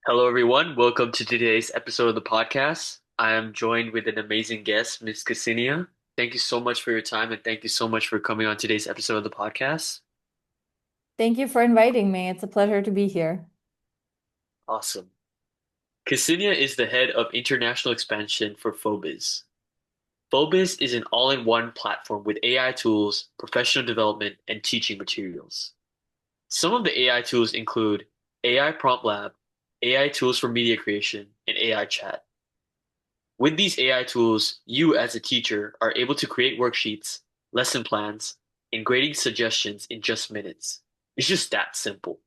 Hello, everyone. Welcome to today's episode of the podcast. I am joined with an amazing guest, Miss Ksenia. Thank you so much for your time and thank you so much for coming on today's episode of the podcast. Thank you for inviting me. It's a pleasure to be here. Awesome. Ksenia is the head of international expansion for Fobizz. Fobizz is an all-in-one platform with AI tools, professional development, and teaching materials. Some of the AI tools include AI Prompt Lab, AI tools for media creation, and AI chat. With these AI tools, you as a teacher are able to create worksheets, lesson plans, and grading suggestions in just minutes. It's just that simple.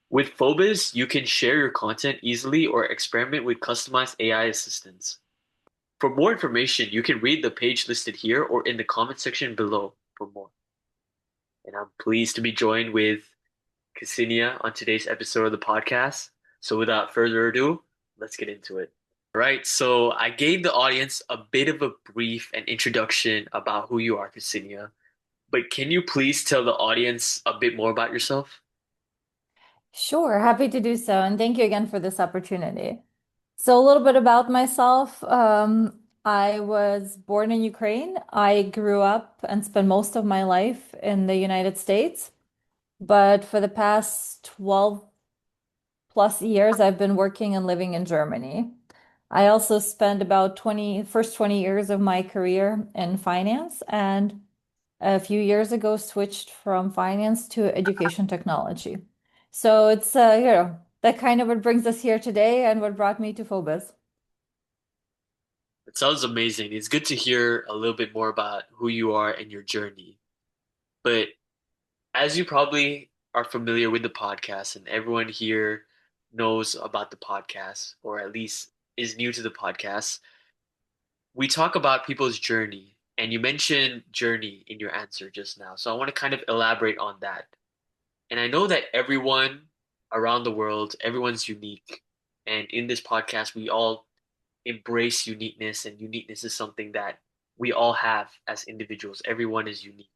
With Phobis, you can share your content easily or experiment with customized AI assistants. For more information, you can read the page listed here or in the comment section below for more. And I'm pleased to be joined with Ksenia on today's episode of the podcast. So without further ado, let's get into it. Right, so I gave the audience a bit of a brief and introduction about who you are, Ksenia. But can you please tell the audience a bit more about yourself? Sure, happy to do so. And thank you again for this opportunity. So, a little bit about myself. I was born in Ukraine. I grew up and spent most of my life in the United States. But for the past 12 plus years, I've been working and living in Germany. I also spent about first 20 years of my career in finance, and a few years ago switched from finance to education technology. So it's that kind of what brings us here today and what brought me to Phobos. It sounds amazing. It's good to hear a little bit more about who you are and your journey. But as you probably are familiar with the podcast, and everyone here knows about the podcast, or at least is new to the podcast, we talk about people's journey. And you mentioned journey in your answer just now. So I want to kind of elaborate on that. And I know that everyone around the world, everyone's unique. And in this podcast, we all embrace uniqueness, and uniqueness is something that we all have as individuals. Everyone is unique.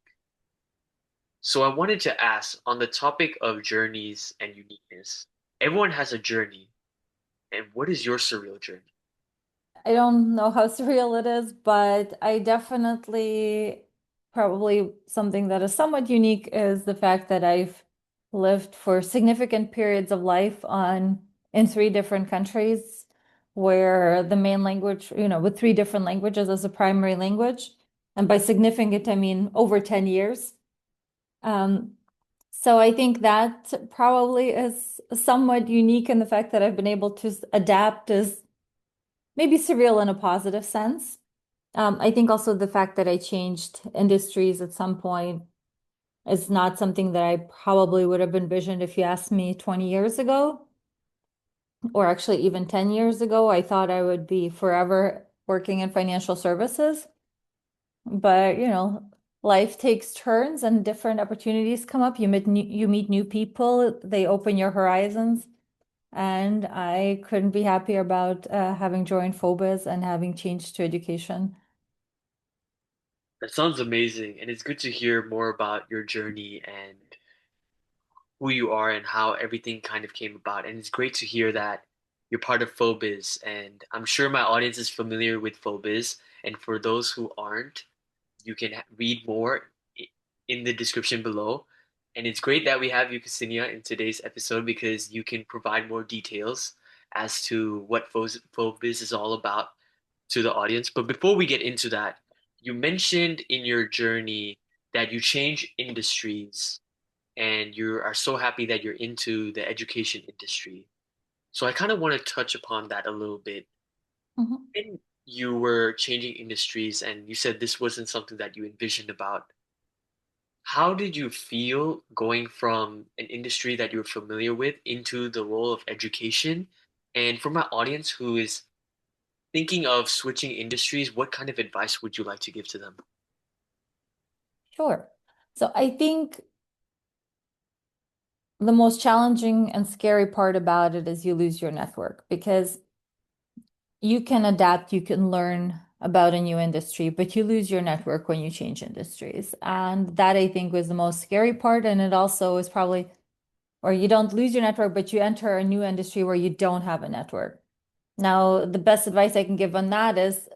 So I wanted to ask on the topic of journeys and uniqueness. Everyone has a journey, and what is your surreal journey? I don't know how surreal it is, but I definitely probably something that is somewhat unique is the fact that I've lived for significant periods of life on in three different countries where the main language, with three different languages as a primary language. And by significant, I mean over 10 years. Um, so I think that probably is somewhat unique in the fact that I've been able to adapt is maybe surreal in a positive sense. I think also the fact that I changed industries at some point is not something that I probably would have envisioned if you asked me 20 years ago, or actually even 10 years ago. I thought I would be forever working in financial services. But, life takes turns and different opportunities come up. You meet new people, they open your horizons. And I couldn't be happier about having joined Phobos and having changed to education. That sounds amazing, and it's good to hear more about your journey and who you are and how everything kind of came about. And it's great to hear that you're part of Phobis, and I'm sure my audience is familiar with Phobis. And for those who aren't, you can read more in the description below. And it's great that we have you, Ksenia, in today's episode because you can provide more details as to what Phobis is all about to the audience. But before we get into that, you mentioned in your journey that you change industries and you are so happy that you're into the education industry. So I kind of want to touch upon that a little bit. Mhm. When you were changing industries and you said this wasn't something that you envisioned about, how did you feel going from an industry that you're familiar with into the role of education? And for my audience who is thinking of switching industries, what kind of advice would you like to give to them? Sure. So I think the most challenging and scary part about it is you lose your network because you can adapt, you can learn about a new industry, but you lose your network when you change industries. And that I think was the most scary part. And it also is probably or you don't lose your network, but you enter a new industry where you don't have a network. Now, the best advice I can give on that is,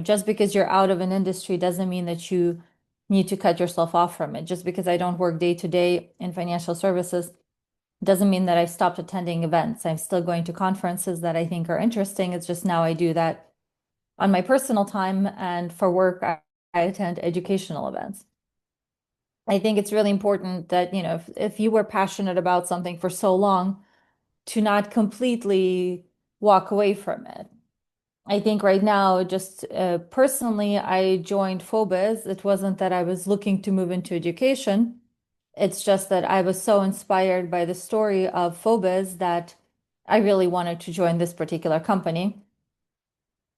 just because you're out of an industry doesn't mean that you need to cut yourself off from it. Just because I don't work day to day in financial services doesn't mean that I stopped attending events. I'm still going to conferences that I think are interesting. It's just now I do that on my personal time, and for work, I attend educational events. I think it's really important that, if you were passionate about something for so long, to not completely walk away from it. I think right now, just personally, I joined Fobizz. It wasn't that I was looking to move into education. It's just that I was so inspired by the story of Fobizz that I really wanted to join this particular company.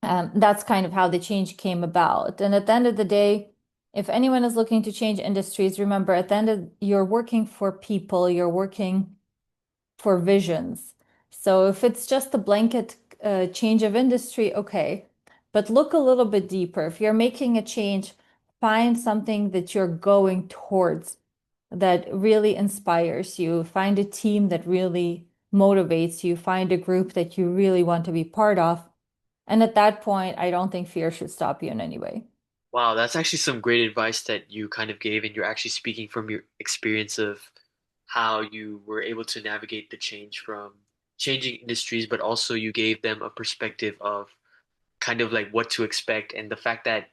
That's kind of how the change came about. And at the end of the day, if anyone is looking to change industries, remember at the end of you're working for people, you're working for visions. So if it's just a blanket change of industry, okay. But look a little bit deeper. If you're making a change, find something that you're going towards that really inspires you. Find a team that really motivates you. Find a group that you really want to be part of. And at that point, I don't think fear should stop you in any way. Wow, that's actually some great advice that you kind of gave, and you're actually speaking from your experience of how you were able to navigate the change from changing industries, but also you gave them a perspective of kind of like what to expect, and the fact that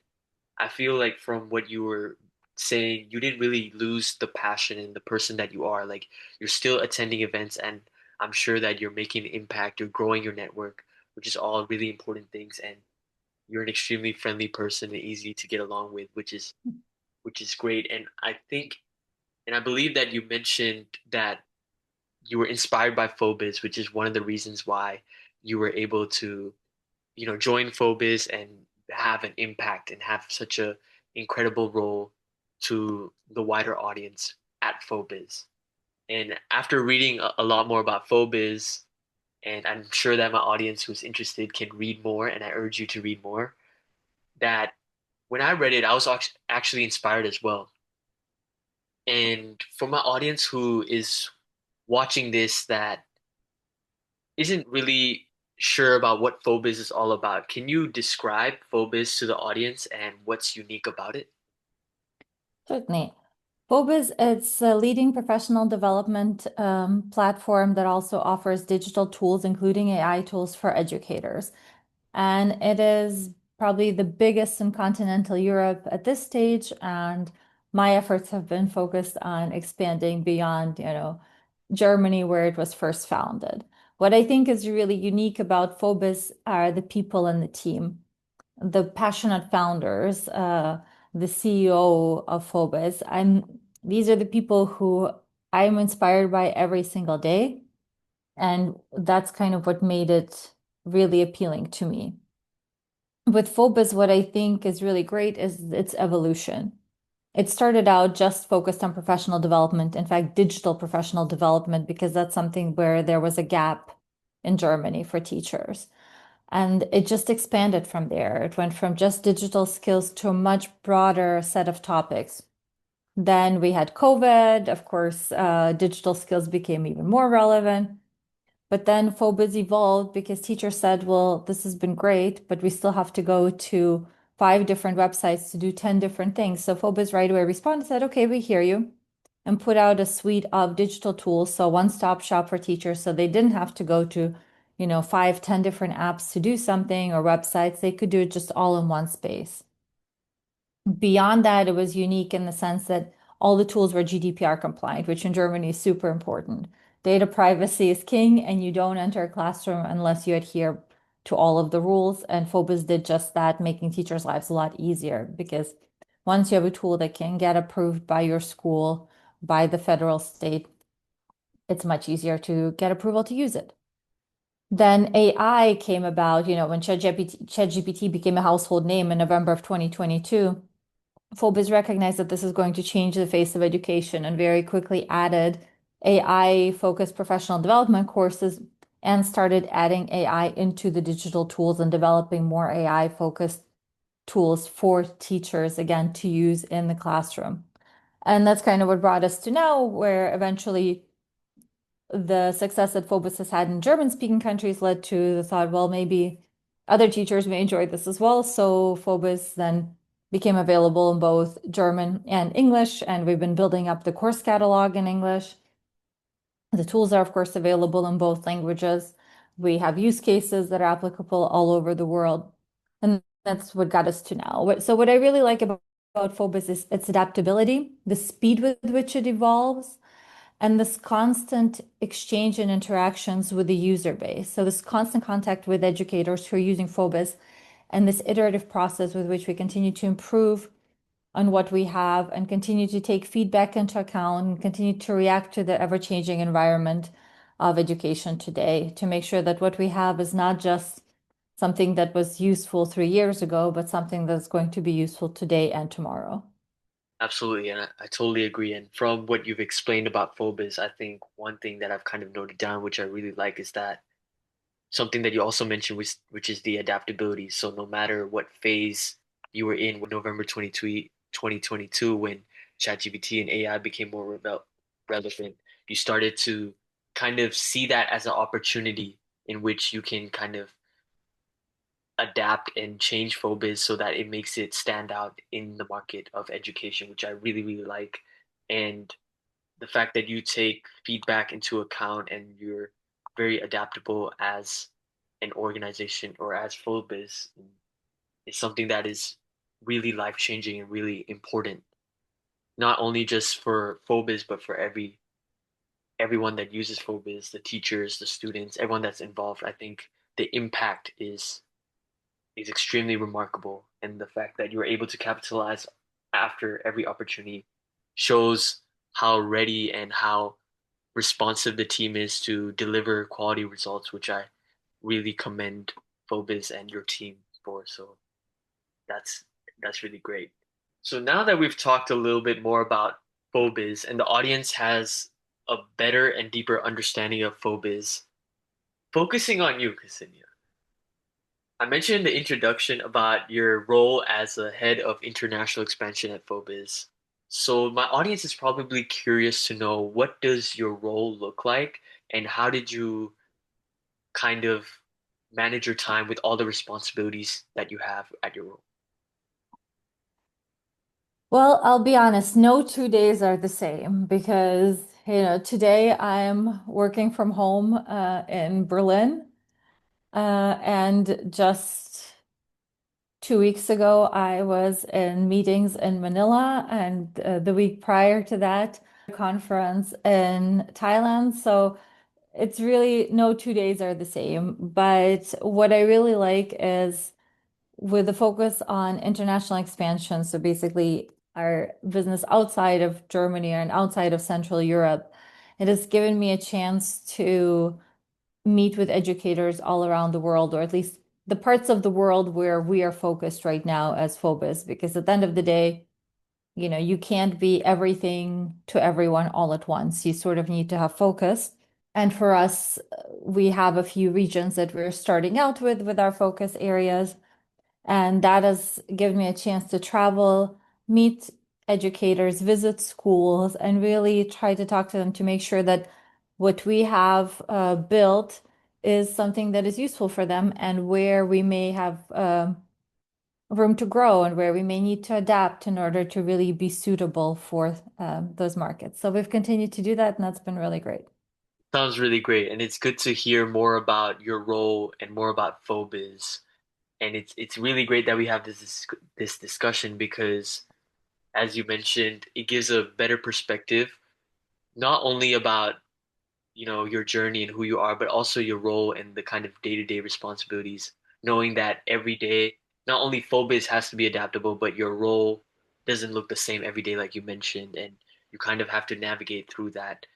I feel like from what you were saying, you didn't really lose the passion and the person that you are. Like you're still attending events, and I'm sure that you're making an impact, you're growing your network, which is all really important things, and you're an extremely friendly person and easy to get along with, which is great. And I think and I believe that you mentioned that you were inspired by Fobizz, which is one of the reasons why you were able to, join Fobizz and have an impact and have such a incredible role to the wider audience at Fobizz. And after reading a lot more about Fobizz, and I'm sure that my audience who's interested can read more, and I urge you to read more, that when I read it, I was actually inspired as well. And for my audience who is watching this that isn't really sure about what Fobizz is all about, can you describe Fobizz to the audience and what's unique about it? Certainly. Fobizz, it's a leading professional development platform that also offers digital tools, including AI tools for educators. And it is probably the biggest in continental Europe at this stage. And my efforts have been focused on expanding beyond, Germany, where it was first founded. What I think is really unique about Fobizz are the people in the team, the passionate founders, the CEO of Fobizz. These are the people who I'm inspired by every single day. And that's kind of what made it really appealing to me. With Fobizz, what I think is really great is its evolution. It started out just focused on professional development, in fact, digital professional development, because that's something where there was a gap in Germany for teachers. And it just expanded from there. It went from just digital skills to a much broader set of topics. Then we had COVID. Of course, digital skills became even more relevant. But then Fobizz evolved because teachers said, well, this has been great, but we still have to go to 5 different websites to do 10 different things. So Fobizz right away responded and said, okay, we hear you, and put out a suite of digital tools. So one-stop shop for teachers. So they didn't have to go to, 5, 10 different apps to do something or websites. They could do it just all in one space. Beyond that, it was unique in the sense that all the tools were GDPR compliant, which in Germany is super important. Data privacy is king, and you don't enter a classroom unless you adhere to all of the rules. And Fobizz did just that, making teachers' lives a lot easier because once you have a tool that can get approved by your school, by the federal state, it's much easier to get approval to use it. Then AI came about, when ChatGPT became a household name in November of 2022. Fobizz recognized that this is going to change the face of education and very quickly added AI-focused professional development courses and started adding AI into the digital tools and developing more AI-focused tools for teachers, again, to use in the classroom. And that's kind of what brought us to now, where eventually the success that Phobos has had in German-speaking countries led to the thought, well, maybe other teachers may enjoy this as well. So Phobos then became available in both German and English, and we've been building up the course catalog in English. The tools are, of course, available in both languages. We have use cases that are applicable all over the world. And that's what got us to now. So what I really like about Phobos is its adaptability, the speed with which it evolves, and this constant exchange and interactions with the user base. So this constant contact with educators who are using Phobos and this iterative process with which we continue to improve on what we have and continue to take feedback into account and continue to react to the ever-changing environment of education today to make sure that what we have is not just something that was useful 3 years ago, but something that's going to be useful today and tomorrow. Absolutely, and I totally agree. And from what you've explained about Phobos, I think one thing that I've kind of noted down, which I really like, is that something that you also mentioned, which is the adaptability. So no matter what phase you were in, November 2022, when ChatGPT and AI became more relevant, you started to kind of see that as an opportunity in which you can kind of adapt and change Phobis so that it makes it stand out in the market of education, which I really, really like. And the fact that you take feedback into account and you're very adaptable as an organization or as Phobis is something that is really life changing and really important, not only just for Phobis, but for everyone that uses Phobis, the teachers, the students, everyone that's involved. I think the impact is extremely remarkable, and the fact that you were able to capitalize after every opportunity shows how ready and how responsive the team is to deliver quality results, which I really commend Phobis and your team for. So that's that's really great. So now that we've talked a little bit more about Phobis and the audience has a better and deeper understanding of Phobis, focusing on you, Ksenia. I mentioned in the introduction about your role as a head of international expansion at Fobizz. So my audience is probably curious to know, what does your role look like and how did you kind of manage your time with all the responsibilities that you have at your role? Well, I'll be honest, no 2 days are the same because, today I'm working from home in Berlin. And just 2 weeks ago, I was in meetings in Manila, and the week prior to that, a conference in Thailand. So it's really no 2 days are the same. But what I really like is with the focus on international expansion, so basically our business outside of Germany and outside of Central Europe, it has given me a chance to meet with educators all around the world, or at least the parts of the world where we are focused right now as Phobos, because at the end of the day, you can't be everything to everyone all at once. You sort of need to have focus. And for us, we have a few regions that we're starting out with our focus areas. And that has given me a chance to travel, meet educators, visit schools, and really try to talk to them to make sure that what we have built is something that is useful for them and where we may have room to grow and where we may need to adapt in order to really be suitable for those markets. So we've continued to do that, and that's been really great. Sounds really great, and it's good to hear more about your role and more about Phobis. And it's really great that we have this discussion because, as you mentioned, it gives a better perspective, not only about your journey and who you are, but also your role and the kind of day-to-day responsibilities, knowing that every day, not only Phobis has to be adaptable, but your role doesn't look the same every day, like you mentioned, and you kind of have to navigate through that.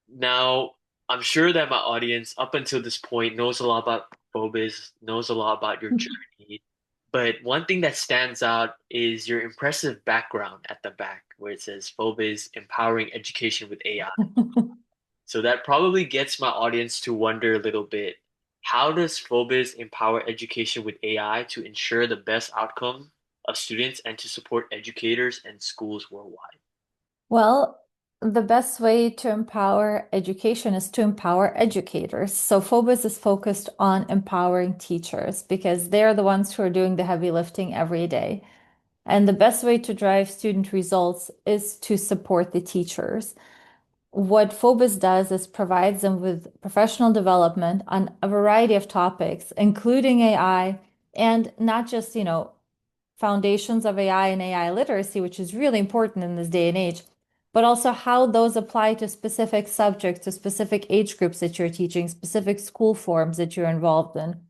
Now, I'm sure that my audience, up until this point, knows a lot about Phobis, knows a lot about your journey, but one thing that stands out is your impressive background at the back, where it says Phobis empowering education with AI. So that probably gets my audience to wonder a little bit, how does Phobis empower education with AI to ensure the best outcome of students and to support educators and schools worldwide? Well, The best way to empower education is to empower educators. So Phobos is focused on empowering teachers because they're the ones who are doing the heavy lifting every day. And the best way to drive student results is to support the teachers. What Phobos does is provides them with professional development on a variety of topics, including AI, and not just, foundations of AI and AI literacy, which is really important in this day and age, but also how those apply to specific subjects, to specific age groups that you're teaching, specific school forms that you're involved in.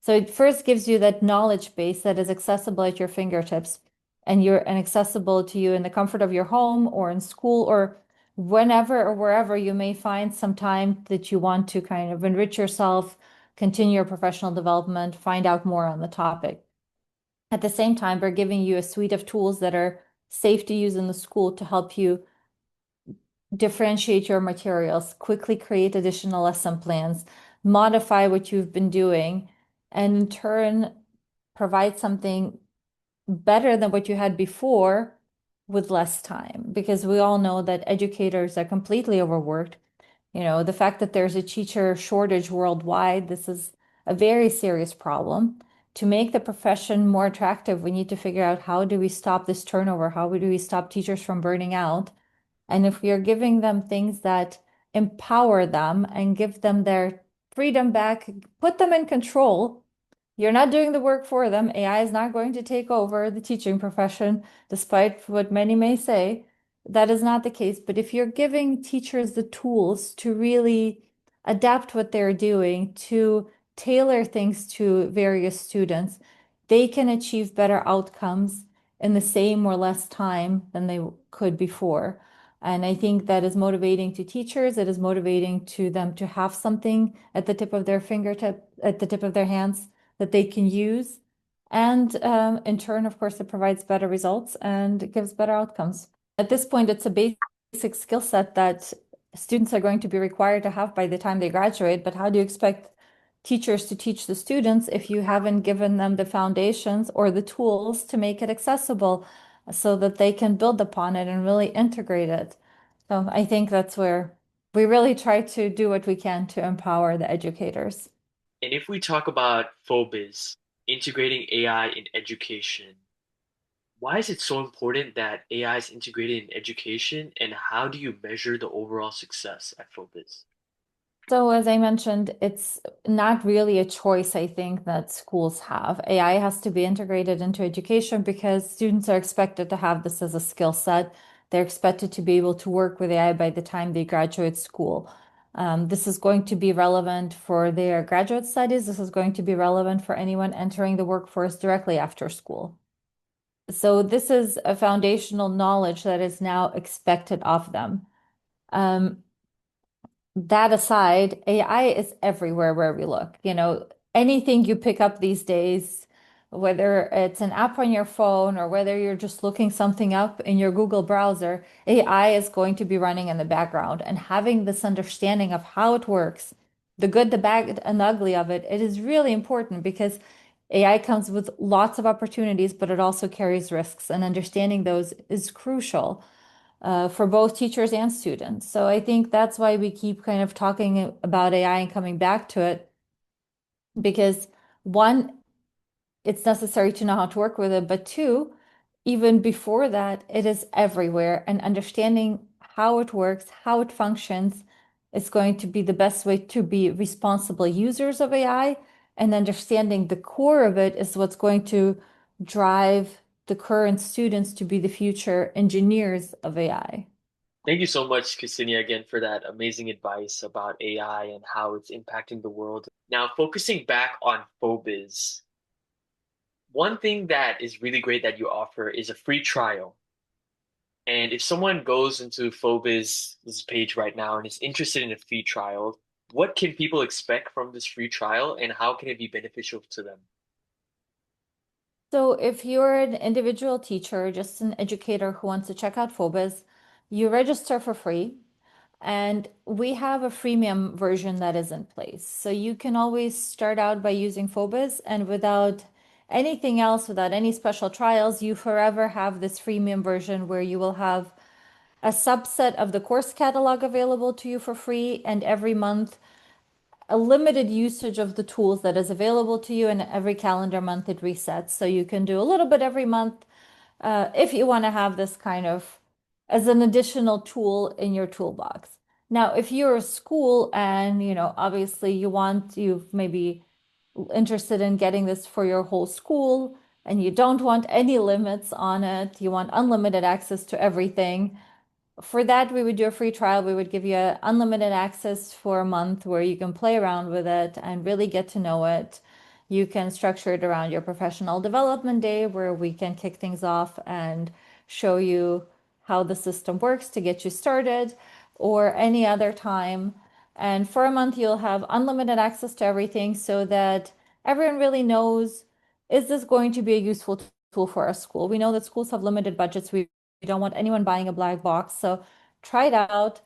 So it first gives you that knowledge base that is accessible at your fingertips and accessible to you in the comfort of your home or in school or whenever or wherever you may find some time that you want to kind of enrich yourself, continue your professional development, find out more on the topic. At the same time, we're giving you a suite of tools that are safe to use in the school to help you differentiate your materials, quickly create additional lesson plans, modify what you've been doing, and in turn provide something better than what you had before with less time. Because we all know that educators are completely overworked. The fact that there's a teacher shortage worldwide, this is a very serious problem. To make the profession more attractive, we need to figure out how do we stop this turnover? How do we stop teachers from burning out? And if we are giving them things that empower them and give them their freedom back, put them in control, you're not doing the work for them. AI is not going to take over the teaching profession, despite what many may say. That is not the case. But if you're giving teachers the tools to really adapt what they're doing, to tailor things to various students, they can achieve better outcomes in the same or less time than they could before. And I think that is motivating to teachers. It is motivating to them to have something at the tip of their fingertip, at the tip of their hands that they can use. And in turn, of course, it provides better results and it gives better outcomes. At this point, it's a basic skill set that students are going to be required to have by the time they graduate. But how do you expect teachers to teach the students if you haven't given them the foundations or the tools to make it accessible so that they can build upon it and really integrate it? So I think that's where we really try to do what we can to empower the educators. And if we talk about Fobizz, integrating AI in education, why is it so important that AI is integrated in education, and how do you measure the overall success at Fobizz? So, as I mentioned, it's not really a choice, I think, that schools have. AI has to be integrated into education because students are expected to have this as a skill set. They're expected to be able to work with AI by the time they graduate school. This is going to be relevant for their graduate studies. This is going to be relevant for anyone entering the workforce directly after school. So, this is a foundational knowledge that is now expected of them. Um, that aside, AI is everywhere where we look. Anything you pick up these days, whether it's an app on your phone or whether you're just looking something up in your Google browser, AI is going to be running in the background. And having this understanding of how it works, the good, the bad, and ugly of it, it is really important because AI comes with lots of opportunities, but it also carries risks, and understanding those is crucial for both teachers and students. So I think that's why we keep kind of talking about AI and coming back to it because one, it's necessary to know how to work with it, but two, even before that, it is everywhere and understanding how it works, how it functions is going to be the best way to be responsible users of AI, and understanding the core of it is what's going to drive the current students to be the future engineers of AI. Thank you so much, Ksenia, again for that amazing advice about AI and how it's impacting the world. Now, focusing back on Fobizz, one thing that is really great that you offer is a free trial. And if someone goes into Fobizz's page right now and is interested in a free trial, what can people expect from this free trial and how can it be beneficial to them? So if you're an individual teacher, just an educator who wants to check out Fobizz, you register for free. And we have a freemium version that is in place. So you can always start out by using Fobizz and without anything else, without any special trials, you forever have this freemium version where you will have a subset of the course catalog available to you for free, and every month a limited usage of the tools that is available to you, and every calendar month it resets. So you can do a little bit every month if you want to have this kind of as an additional tool in your toolbox. Now, if you're a school and, obviously you've maybe interested in getting this for your whole school and you don't want any limits on it, you want unlimited access to everything, for that, we would do a free trial. We would give you unlimited access for a month where you can play around with it and really get to know it. You can structure it around your professional development day where we can kick things off and show you how the system works to get you started, or any other time. And for a month, you'll have unlimited access to everything so that everyone really knows, is this going to be a useful tool for our school? We know that schools have limited budgets. We don't want anyone buying a black box. So try it out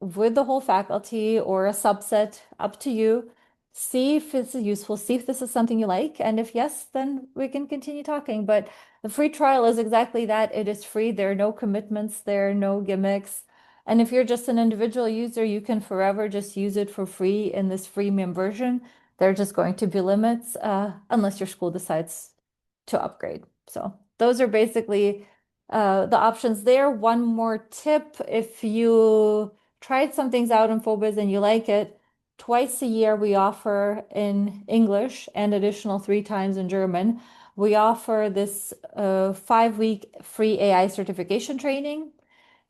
with the whole faculty or a subset, up to you. See if it's useful, see if this is something you like. And if yes, then we can continue talking. But the free trial is exactly that. It is free. There are no commitments, there are no gimmicks. And if you're just an individual user, you can forever just use it for free in this freemium version. There are just going to be limits unless your school decides to upgrade. So those are basically the options there. One more tip, if you tried some things out in Fobizz and you like it, twice a year we offer in English and additional 3 times in German. We offer this 5-week free AI certification training,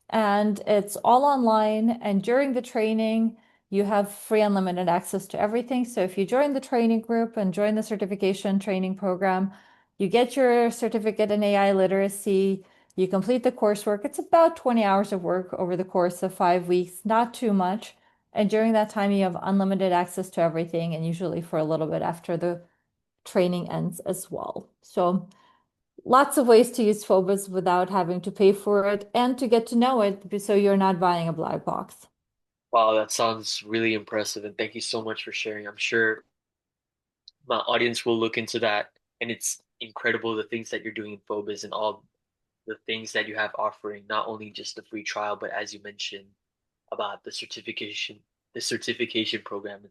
and it's all online. And during the training, you have free unlimited access to everything. So if you join the training group and join the certification training program, you get your certificate in AI literacy. You complete the coursework. It's about 20 hours of work over the course of 5 weeks, not too much. And during that time, you have unlimited access to everything, and usually for a little bit after the training ends as well. So lots of ways to use Phobos without having to pay for it and to get to know it so you're not buying a black box. Wow, that sounds really impressive, and thank you so much for sharing. I'm sure my audience will look into that, and it's incredible the things that you're doing in Phobos and all the things that you have offering, not only just the free trial, but as you mentioned about the certification program.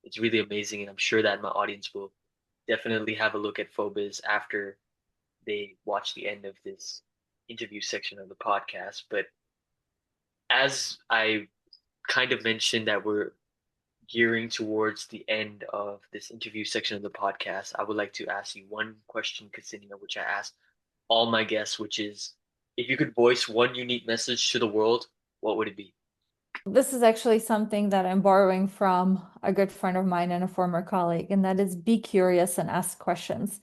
It's really amazing, and I'm sure that my audience will definitely have a look at Phobos after they watch the end of this interview section of the podcast. But as I kind of mentioned that we're gearing towards the end of this interview section of the podcast, I would like to ask you one question, Ksenia, which I asked all my guests, which is if you could voice one unique message to the world, what would it be? This is actually something that I'm borrowing from a good friend of mine and a former colleague, and that is be curious and ask questions.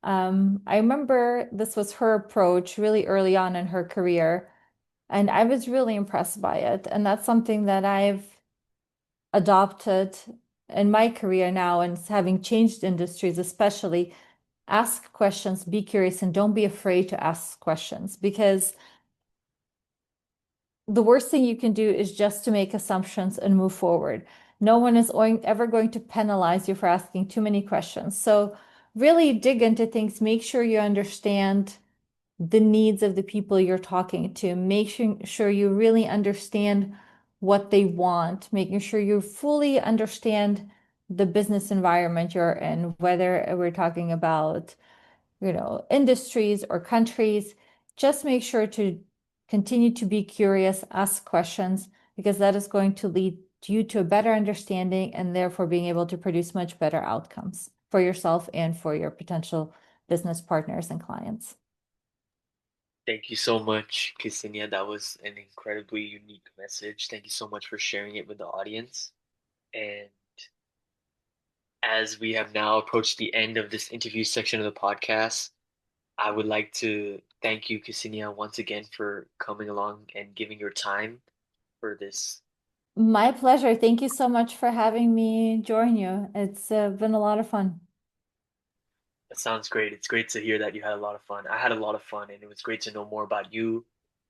I remember this was her approach really early on in her career, and I was really impressed by it. And that's something that I've adopted in my career now, and having changed industries, especially. Ask questions, be curious, and don't be afraid to ask questions, because the worst thing you can do is just to make assumptions and move forward. No one is ever going to penalize you for asking too many questions. So really dig into things, make sure you understand the needs of the people you're talking to, sure you really understand what they want, making sure you fully understand the business environment you're in, whether we're talking about industries or countries. Just make sure to continue to be curious, ask questions, because that is going to lead you to a better understanding and therefore being able to produce much better outcomes for yourself and for your potential business partners and clients. Thank you so much, Ksenia. That was an incredibly unique message. Thank you so much for sharing it with the audience. And as we have now approached the end of this interview section of the podcast, I would like to thank you, Ksenia, once again for coming along and giving your time for this. My pleasure. Thank you so much for having me join you. It's been a lot of fun. That sounds great. It's great to hear that you had a lot of fun. I had a lot of fun, and it was great to know more about you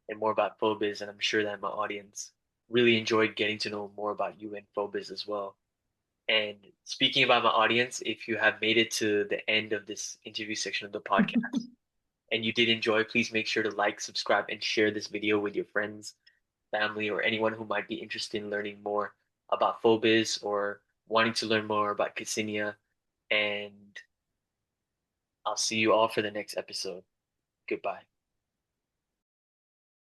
and more about Fobizz. And I'm sure that my audience really enjoyed getting to know more about you and Fobizz as well. And speaking about my audience, if you have made it to the end of this interview section of the podcast and you did enjoy, please make sure to like, subscribe, and share this video with your friends. family, or anyone who might be interested in learning more about Fobizz or wanting to learn more about Ksenia. And I'll see you all for the next episode. Goodbye.